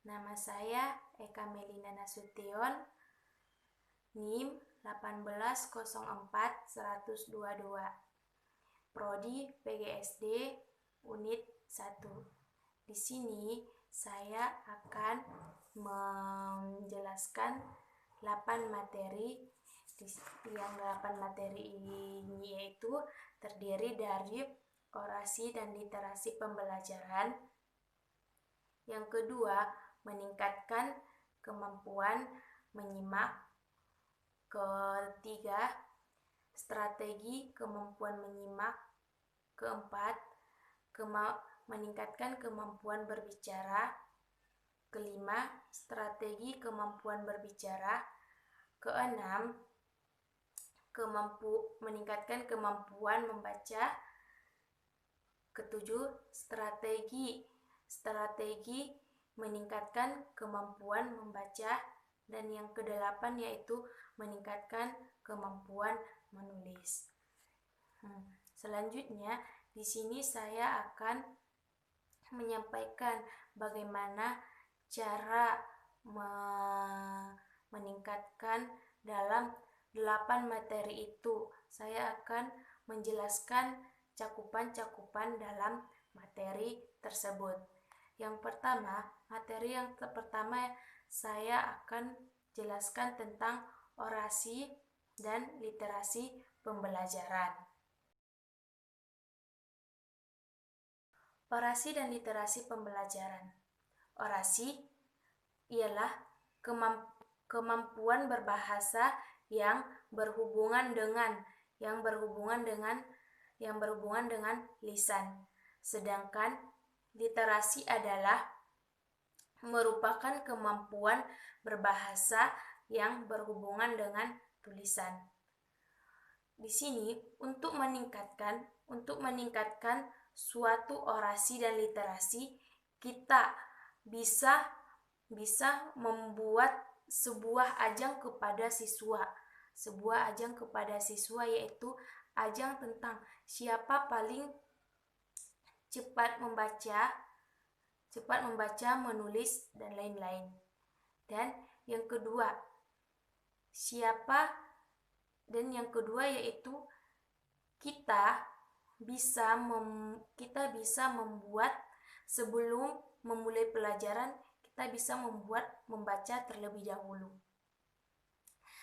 Nama saya Eka Melina Nasution, NIM 1804122, Prodi PGSD Unit 1. Di sini saya akan menjelaskan 8 materi. Yang 8 materi ini yaitu terdiri dari orasi dan literasi pembelajaran. Yang kedua, meningkatkan kemampuan menyimak. Ketiga, strategi kemampuan menyimak. Keempat, meningkatkan kemampuan berbicara. Kelima, strategi kemampuan berbicara. Keenam, meningkatkan kemampuan membaca. Ketujuh, strategi meningkatkan kemampuan membaca. Dan yang kedelapan yaitu meningkatkan kemampuan menulis. Selanjutnya, di sini saya akan menyampaikan bagaimana cara meningkatkan dalam 8 materi itu. Saya akan menjelaskan cakupan-cakupan dalam materi tersebut. Materi yang pertama saya akan jelaskan tentang orasi dan literasi pembelajaran. Orasi dan literasi pembelajaran. Orasi ialah kemampuan berbahasa yang berhubungan dengan lisan. Sedangkan literasi adalah merupakan kemampuan berbahasa yang berhubungan dengan tulisan. Di sini untuk meningkatkan suatu orasi dan literasi, kita bisa membuat sebuah ajang kepada siswa, yaitu ajang tentang siapa paling cepat membaca, menulis, dan lain-lain. Dan yang kedua yaitu kita bisa membuat, sebelum memulai pelajaran, kita bisa membaca terlebih dahulu.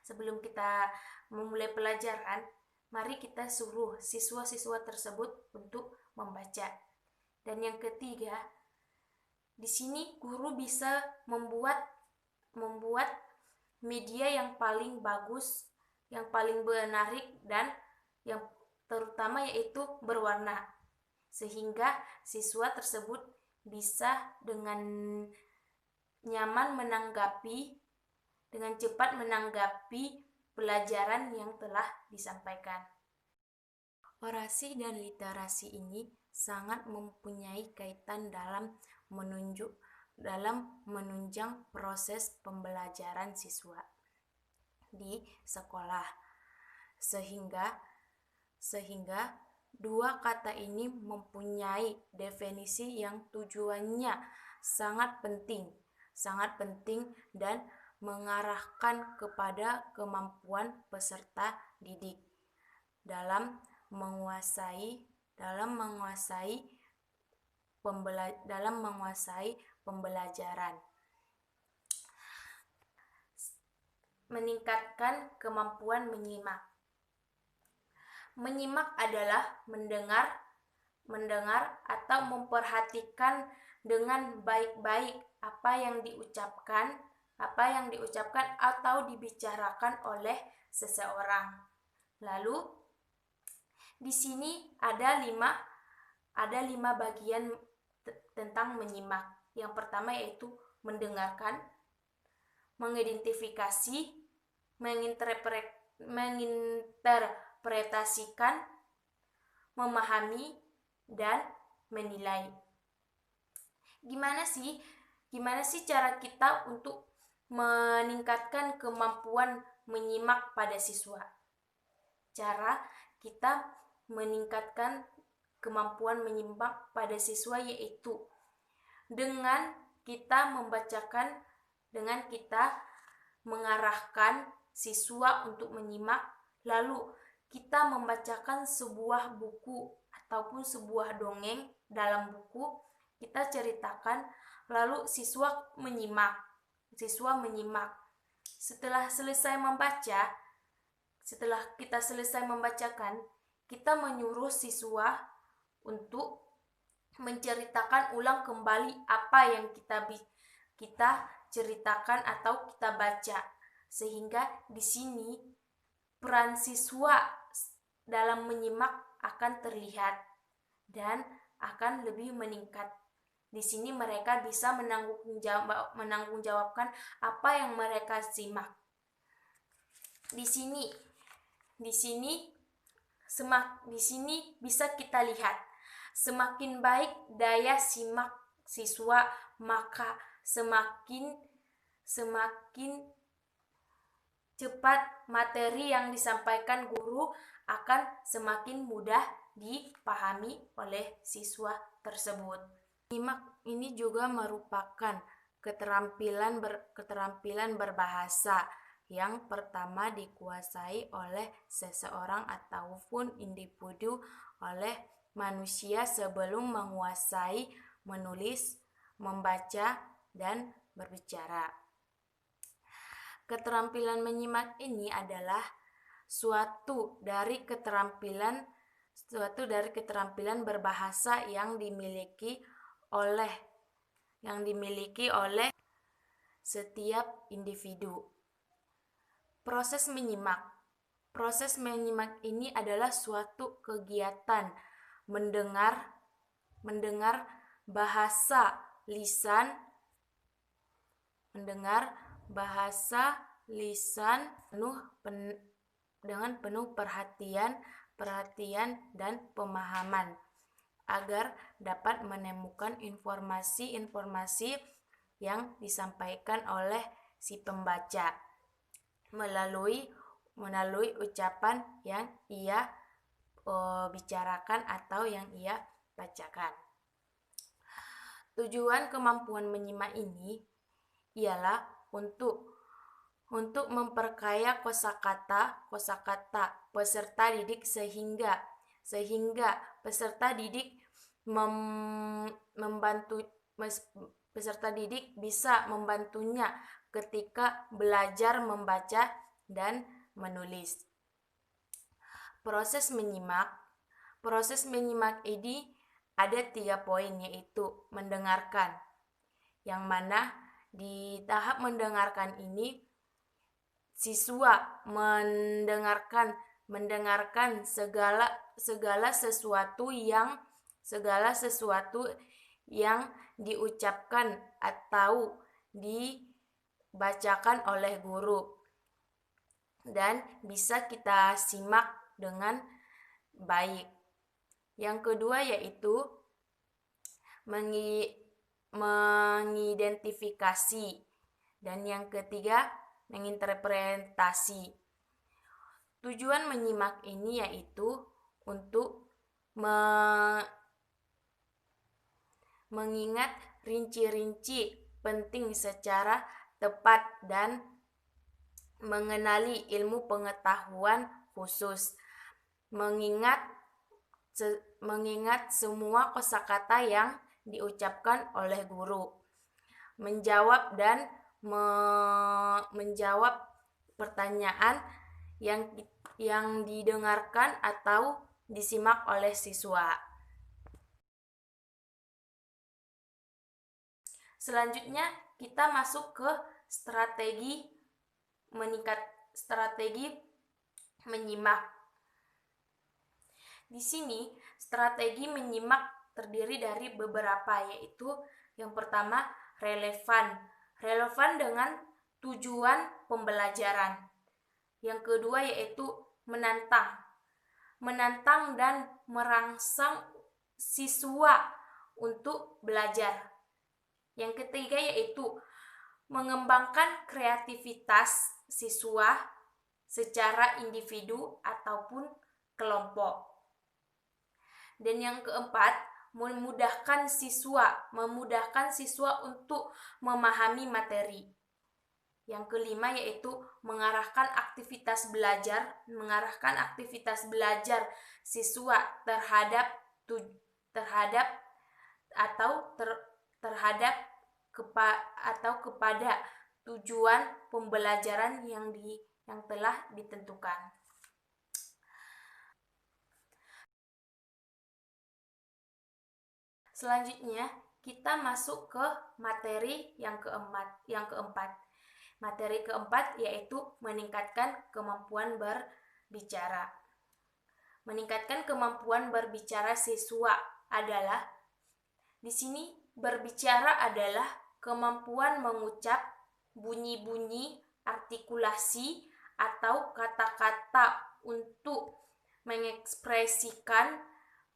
Sebelum kita memulai pelajaran, mari kita suruh siswa-siswa tersebut untuk membaca. Dan yang ketiga, di sini guru bisa membuat media yang paling bagus, yang paling menarik, dan yang terutama yaitu berwarna, sehingga siswa tersebut bisa dengan cepat menanggapi pelajaran yang telah disampaikan. Orasi dan literasi ini sangat mempunyai kaitan dalam menunjang proses pembelajaran siswa di sekolah, sehingga dua kata ini mempunyai definisi yang tujuannya sangat penting dan mengarahkan kepada kemampuan peserta didik dalam menguasai pembelajaran. Meningkatkan kemampuan menyimak. Menyimak adalah mendengar atau memperhatikan dengan baik-baik apa yang diucapkan atau dibicarakan oleh seseorang. Lalu di sini ada 5 bagian tentang menyimak. Yang pertama yaitu mendengarkan, mengidentifikasi, menginterpretasikan, memahami, dan menilai. Gimana sih cara kita untuk meningkatkan kemampuan menyimak pada siswa? Cara kita meningkatkan kemampuan menyimak pada siswa yaitu dengan kita membacakan dengan kita mengarahkan siswa untuk menyimak, lalu kita membacakan sebuah buku ataupun sebuah dongeng dalam buku, kita ceritakan, lalu siswa menyimak. Setelah kita selesai membacakan, kita menyuruh siswa untuk menceritakan ulang kembali apa yang kita ceritakan atau kita baca, sehingga di sini peran siswa dalam menyimak akan terlihat dan akan lebih meningkat. Di sini mereka bisa menanggungjawabkan apa yang mereka simak. Di sini bisa kita lihat, semakin baik daya simak siswa, maka semakin cepat materi yang disampaikan guru akan semakin mudah dipahami oleh siswa tersebut. Menyimak ini juga merupakan keterampilan berbahasa yang pertama dikuasai oleh seseorang ataupun individu oleh manusia sebelum menguasai menulis, membaca, dan berbicara. Keterampilan menyimak ini adalah suatu dari keterampilan berbahasa yang dimiliki oleh setiap individu. Proses menyimak ini adalah suatu kegiatan mendengar bahasa lisan dengan penuh perhatian dan pemahaman agar dapat menemukan informasi yang disampaikan oleh si pembaca melalui ucapan yang ia bicarakan atau yang ia bacakan. Tujuan kemampuan menyimak ini ialah untuk memperkaya kosakata peserta didik sehingga peserta didik peserta didik bisa membantunya ketika belajar membaca dan menulis. Proses menyimak ini ada 3 poin, yaitu mendengarkan, yang mana di tahap mendengarkan ini siswa mendengarkan segala sesuatu yang diucapkan atau dibacakan oleh guru dan bisa kita simak dengan baik. Yang kedua yaitu mengidentifikasi, dan yang ketiga menginterpretasi. Tujuan menyimak ini yaitu untuk mengingat rinci-rinci penting secara tepat dan mengenali ilmu pengetahuan khusus, mengingat semua kosakata yang diucapkan oleh guru, menjawab pertanyaan yang didengarkan atau disimak oleh siswa. Selanjutnya kita masuk ke strategi menyimak. Di sini strategi menyimak terdiri dari beberapa, yaitu yang pertama relevan dengan tujuan pembelajaran. Yang kedua yaitu menantang dan merangsang siswa untuk belajar. Yang ketiga yaitu mengembangkan kreativitas siswa secara individu ataupun kelompok. Dan yang keempat, memudahkan siswa untuk memahami materi. Yang kelima yaitu mengarahkan aktivitas belajar siswa terhadap kepada tujuan pembelajaran yang telah ditentukan. Selanjutnya, kita masuk ke materi yang keempat. Materi keempat yaitu meningkatkan kemampuan berbicara. Meningkatkan kemampuan berbicara siswa adalah, di sini berbicara adalah kemampuan mengucap bunyi-bunyi, artikulasi, atau kata-kata untuk mengekspresikan,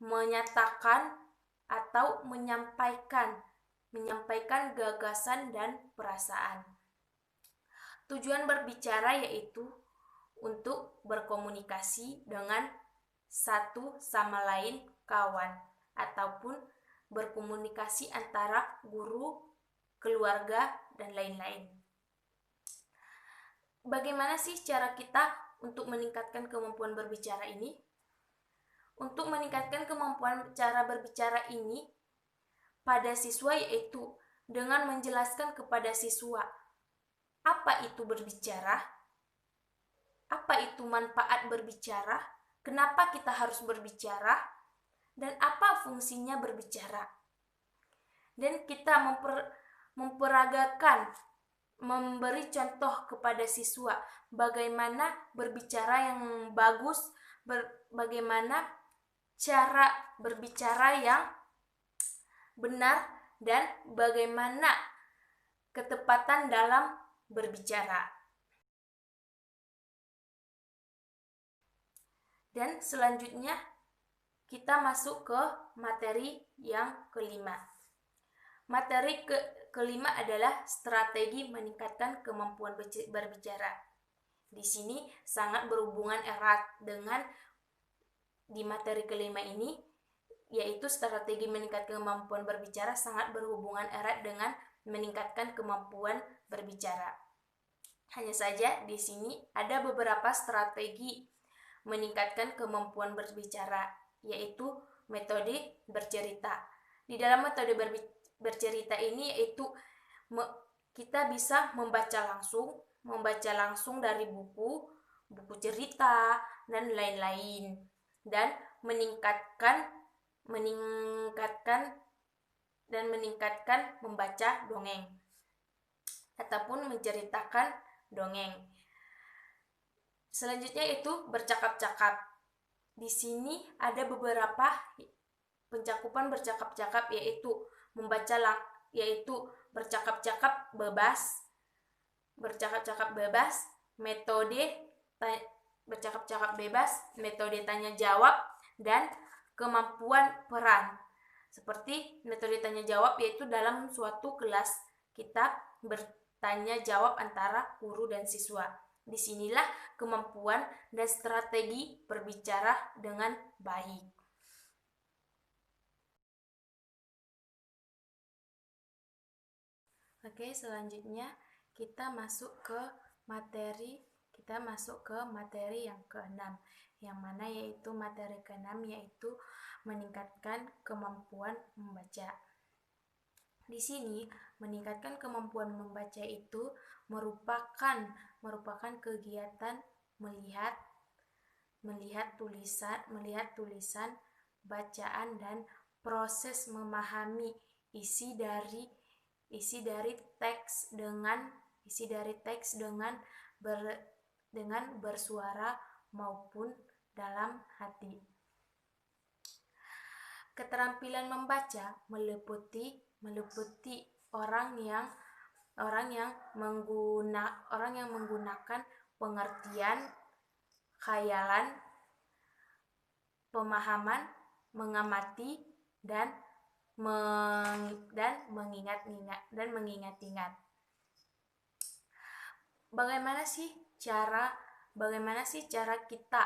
menyatakan, atau menyampaikan gagasan dan perasaan. Tujuan berbicara yaitu untuk berkomunikasi dengan satu sama lain kawan, ataupun berkomunikasi antara guru, keluarga, dan lain-lain. Bagaimana sih cara kita untuk meningkatkan kemampuan berbicara ini? Untuk meningkatkan kemampuan cara berbicara ini pada siswa yaitu dengan menjelaskan kepada siswa apa itu berbicara, apa itu manfaat berbicara, kenapa kita harus berbicara, dan apa fungsinya berbicara. Dan kita memperagakan, memberi contoh kepada siswa bagaimana berbicara yang bagus, bagaimana cara berbicara yang benar, dan bagaimana ketepatan dalam berbicara. Dan selanjutnya kita masuk ke materi yang kelima. Materi kelima adalah strategi meningkatkan kemampuan berbicara. Di sini sangat berhubungan erat dengan di materi kelima ini, yaitu strategi meningkatkan kemampuan berbicara sangat berhubungan erat dengan meningkatkan kemampuan berbicara. Hanya saja di sini ada beberapa strategi meningkatkan kemampuan berbicara, yaitu metode bercerita. Di dalam metode bercerita ini yaitu kita bisa membaca langsung dari buku cerita, dan lain-lain, dan meningkatkan membaca dongeng ataupun menceritakan dongeng. Selanjutnya itu bercakap-cakap. Di sini ada beberapa pencakupan bercakap-cakap, yaitu bercakap-cakap bebas, metode tanya jawab, dan kemampuan peran. Seperti metode tanya jawab, yaitu dalam suatu kelas kita bertanya jawab antara guru dan siswa. Disinilah kemampuan dan strategi berbicara dengan baik. Oke, selanjutnya kita masuk ke materi yang keenam, yang mana yaitu materi keenam yaitu meningkatkan kemampuan membaca. Di sini meningkatkan kemampuan membaca itu merupakan kegiatan melihat tulisan, bacaan, dan proses memahami isi dari teks dengan bersuara maupun dalam hati. Keterampilan membaca meliputi orang yang menggunakan pengertian, khayalan, pemahaman, mengamati, dan mengingat-ingat. Bagaimana sih cara kita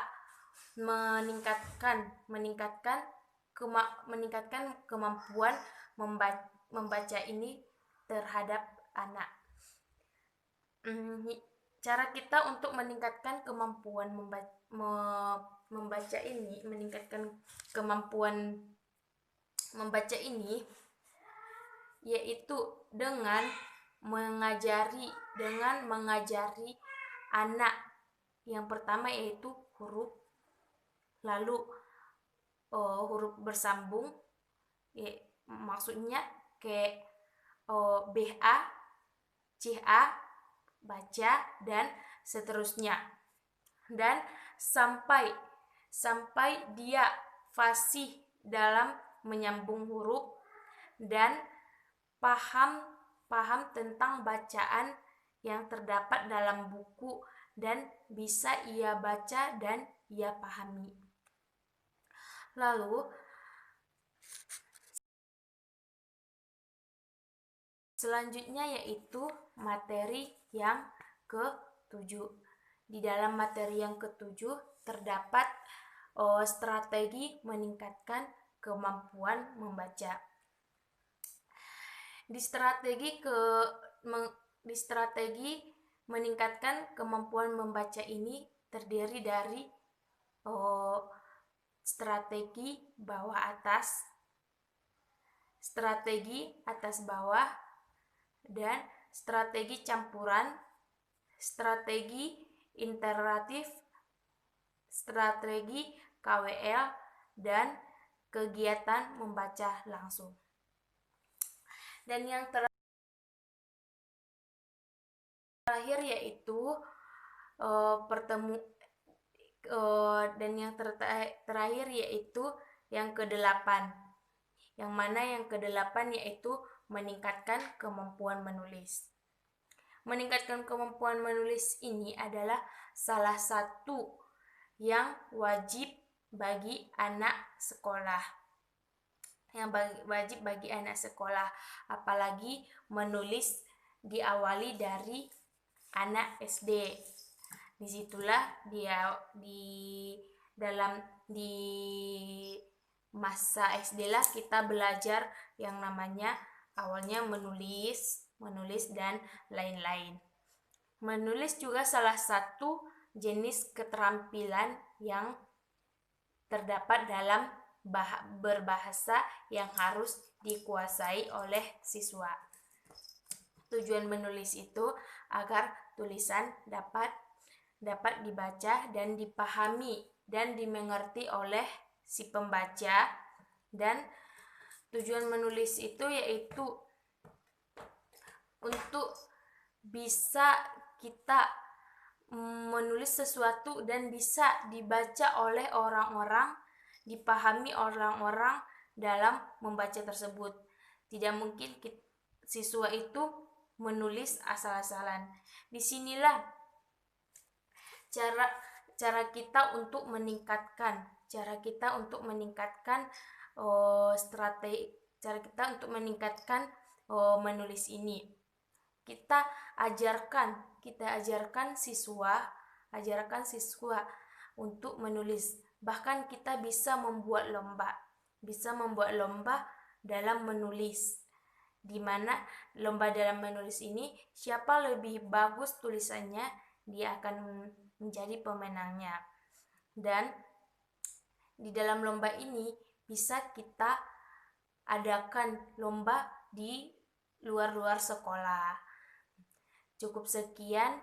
meningkatkan meningkatkan kemampuan membaca ini terhadap anak. Cara kita untuk meningkatkan kemampuan membaca ini, meningkatkan kemampuan membaca ini, yaitu dengan mengajari anak. Yang pertama yaitu huruf, lalu huruf bersambung, maksudnya kayak BA, CA, baca, dan seterusnya. Dan sampai dia fasih dalam menyambung huruf dan paham tentang bacaan yang terdapat dalam buku dan bisa ia baca dan ia pahami. Lalu selanjutnya yaitu materi yang ke-7. Di dalam materi yang ke-7 terdapat strategi meningkatkan kemampuan membaca. Di strategi meningkatkan kemampuan membaca ini terdiri dari strategi bawah atas, strategi atas bawah, dan strategi campuran, strategi interaktif, strategi KWL, dan kegiatan membaca langsung. Dan yang terakhir yaitu terakhir yaitu yang ke-8. Yang mana yang ke-8 yaitu meningkatkan kemampuan menulis. Meningkatkan kemampuan menulis ini adalah salah satu yang wajib bagi anak sekolah. Apalagi menulis diawali dari anak SD. Disitulah dia di masa SD lah kita belajar yang namanya awalnya menulis dan lain-lain. Menulis juga salah satu jenis keterampilan yang terdapat dalam berbahasa yang harus dikuasai oleh siswa. Tujuan menulis itu agar tulisan dapat dibaca dan dipahami dan dimengerti oleh si pembaca. Dan tujuan menulis itu yaitu untuk bisa kita menulis sesuatu dan bisa dibaca oleh orang-orang, dipahami orang-orang dalam membaca tersebut. Tidak mungkin siswa itu menulis asal-asalan. Disinilah cara kita untuk meningkatkan menulis ini. Kita ajarkan siswa untuk menulis. Bahkan kita bisa membuat lomba dalam menulis, di mana lomba dalam menulis ini siapa lebih bagus tulisannya, dia akan menjadi pemenangnya. Dan di dalam lomba ini bisa kita adakan lomba di luar sekolah. Cukup sekian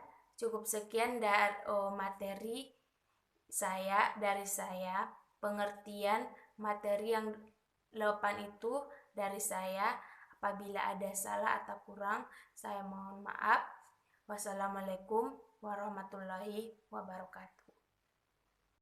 dari materi dari saya, pengertian materi yang 8 itu dari saya. Apabila ada salah atau kurang, saya mohon maaf. Wassalamualaikum warahmatullahi wabarakatuh.